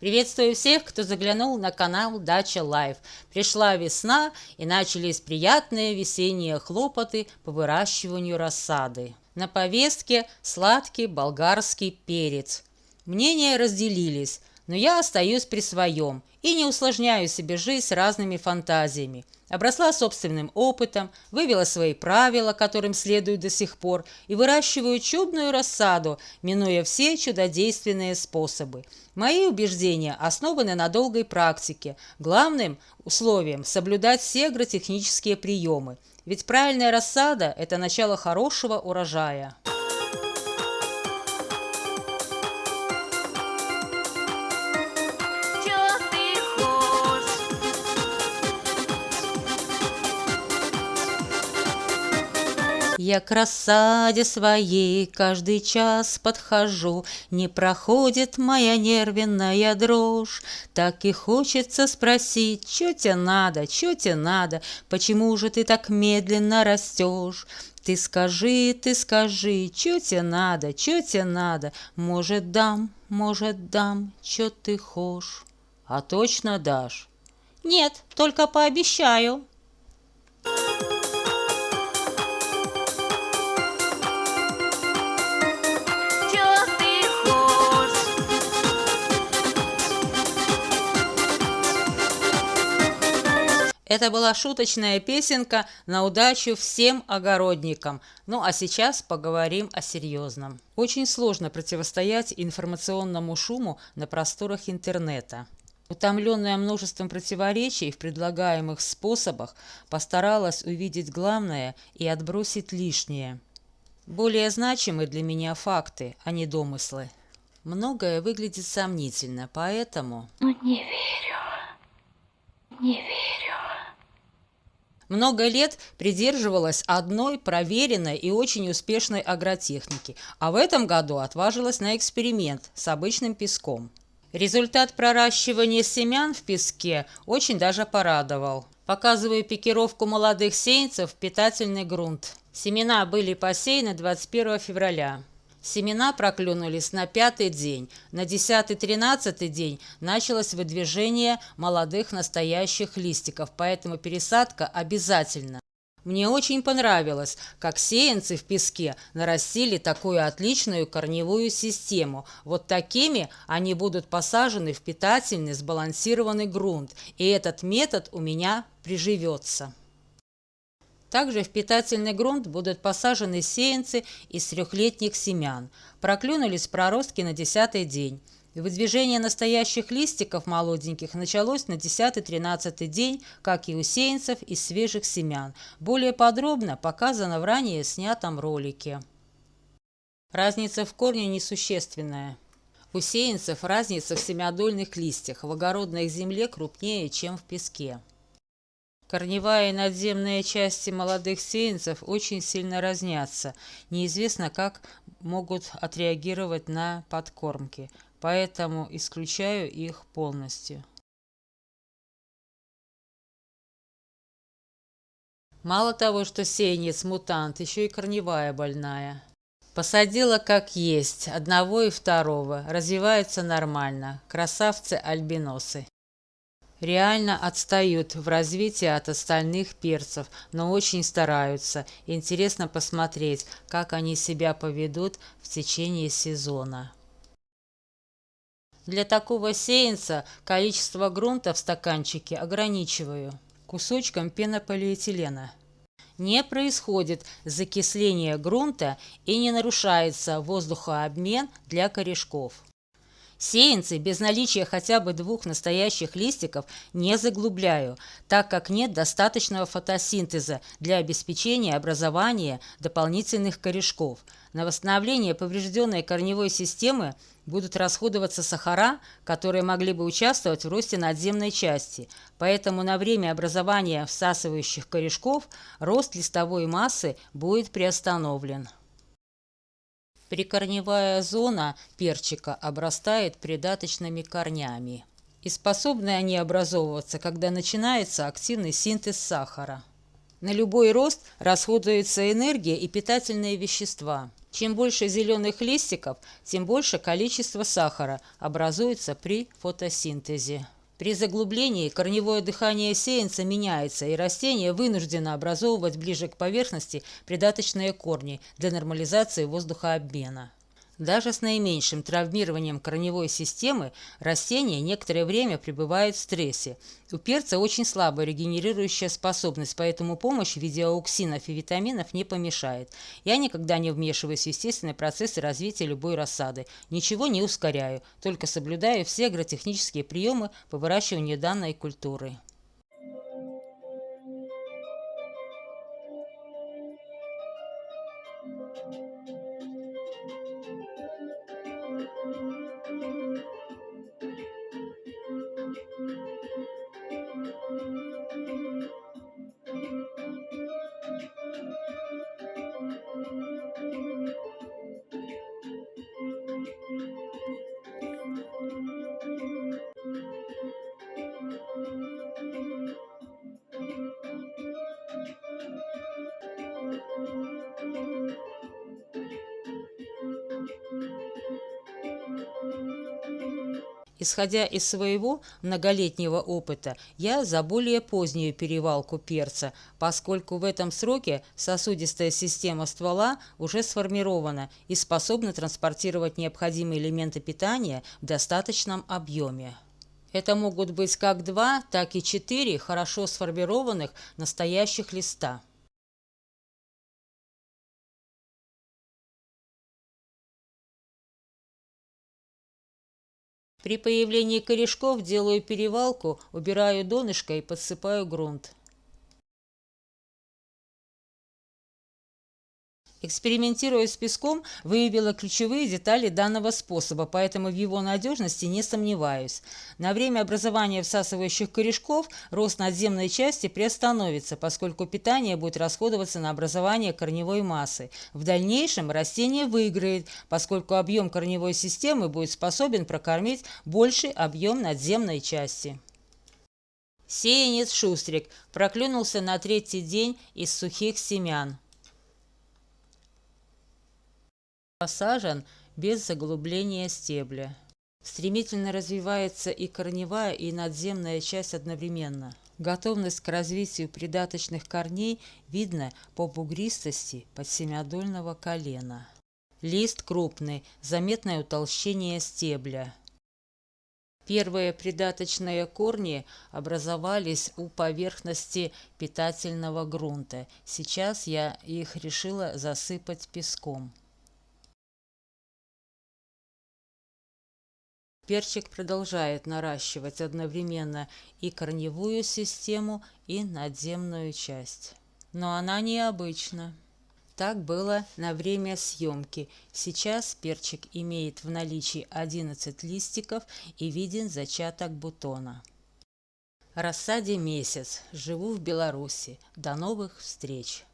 Приветствую всех, кто заглянул на канал Дача Лайф. Пришла весна и начались приятные весенние хлопоты по выращиванию рассады. На повестке сладкий болгарский перец. Мнения разделились, но я остаюсь при своем и не усложняю себе жизнь разными фантазиями. Обросла собственным опытом, вывела свои правила, которым следую до сих пор, и выращиваю чудную рассаду, минуя все чудодейственные способы. Мои убеждения основаны на долгой практике. Главным условием – соблюдать все агротехнические приемы. Ведь правильная рассада – это начало хорошего урожая. Я к рассаде своей каждый час подхожу, не проходит моя нервная дрожь. Так и хочется спросить, чё тебе надо, почему же ты так медленно растешь? Ты скажи, чё тебе надо, может дам, чё ты хошь? А точно дашь? Нет, только пообещаю. Это была шуточная песенка на удачу всем огородникам. Ну а сейчас поговорим о серьезном. Очень сложно противостоять информационному шуму на просторах интернета. Утомленная множеством противоречий в предлагаемых способах, постаралась увидеть главное и отбросить лишнее. Более значимы для меня факты, а не домыслы. Многое выглядит сомнительно, поэтому... Не верю. Много лет придерживалась одной проверенной и очень успешной агротехники, а в этом году отважилась на эксперимент с обычным песком. Результат проращивания семян в песке очень даже порадовал. Показываю пикировку молодых сеянцев в питательный грунт. Семена были посеяны 21 февраля. Семена проклюнулись на 5-й день. На 10-13-й день началось выдвижение молодых настоящих листиков, поэтому пересадка обязательна. Мне очень понравилось, как сеянцы в песке нарастили такую отличную корневую систему. Вот такими они будут посажены в питательный сбалансированный грунт, и этот метод у меня приживется. Также в питательный грунт будут посажены сеянцы из 3-летних семян. Проклюнулись проростки на 10-й день. Выдвижение настоящих листиков молоденьких началось на 10-13 день, как и у сеянцев из свежих семян. Более подробно показано в ранее снятом ролике. Разница в корне несущественная. У сеянцев разница в семядольных листьях в огородной земле крупнее, чем в песке. Корневая и надземные части молодых сеянцев очень сильно разнятся. Неизвестно, как могут отреагировать на подкормки, поэтому исключаю их полностью. Мало того, что сеянец мутант, еще и корневая больная. Посадила как есть, одного и второго, развиваются нормально, красавцы-альбиносы. Реально отстают в развитии от остальных перцев, но очень стараются. Интересно посмотреть, как они себя поведут в течение сезона. Для такого сеянца количество грунта в стаканчике ограничиваю кусочком пенополиэтилена. Не происходит закисление грунта и не нарушается воздухообмен для корешков. Сеянцы без наличия хотя бы 2 настоящих листиков не заглубляю, так как нет достаточного фотосинтеза для обеспечения образования дополнительных корешков. На восстановление поврежденной корневой системы будут расходоваться сахара, которые могли бы участвовать в росте надземной части, поэтому на время образования всасывающих корешков рост листовой массы будет приостановлен. Прикорневая зона перчика обрастает придаточными корнями, и способны они образовываться, когда начинается активный синтез сахара. На любой рост расходуется энергия и питательные вещества. Чем больше зеленых листиков, тем больше количество сахара образуется при фотосинтезе. При заглублении корневое дыхание сеянца меняется, и растение вынуждено образовывать ближе к поверхности придаточные корни для нормализации воздухообмена. Даже с наименьшим травмированием корневой системы растение некоторое время пребывает в стрессе. У перца очень слабая регенерирующая способность, поэтому помощь в виде ауксинов и витаминов не помешает. Я никогда не вмешиваюсь в естественные процессы развития любой рассады, ничего не ускоряю, только соблюдаю все агротехнические приемы по выращиванию данной культуры. Исходя из своего многолетнего опыта, я за более позднюю перевалку перца, поскольку в этом сроке сосудистая система ствола уже сформирована и способна транспортировать необходимые элементы питания в достаточном объеме. Это могут быть как 2, так и 4 хорошо сформированных настоящих листа. При появлении корешков делаю перевалку, убираю донышко и подсыпаю грунт. Экспериментируя с песком, выявила ключевые детали данного способа, поэтому в его надежности не сомневаюсь. На время образования всасывающих корешков рост надземной части приостановится, поскольку питание будет расходоваться на образование корневой массы. В дальнейшем растение выиграет, поскольку объем корневой системы будет способен прокормить больший объем надземной части. Сеянец шустрик проклюнулся на 3-й день из сухих семян. Посажен без заглубления стебля. Стремительно развивается и корневая, и надземная часть одновременно. Готовность к развитию придаточных корней видно по бугристости подсемядольного колена. Лист крупный, заметное утолщение стебля. Первые придаточные корни образовались у поверхности питательного грунта. Сейчас я их решила засыпать песком. Перчик продолжает наращивать одновременно и корневую систему, и надземную часть. Но она необычна. Так было на время съемки. Сейчас перчик имеет в наличии 11 листиков и виден зачаток бутона. Рассаде месяц. Живу в Беларуси. До новых встреч!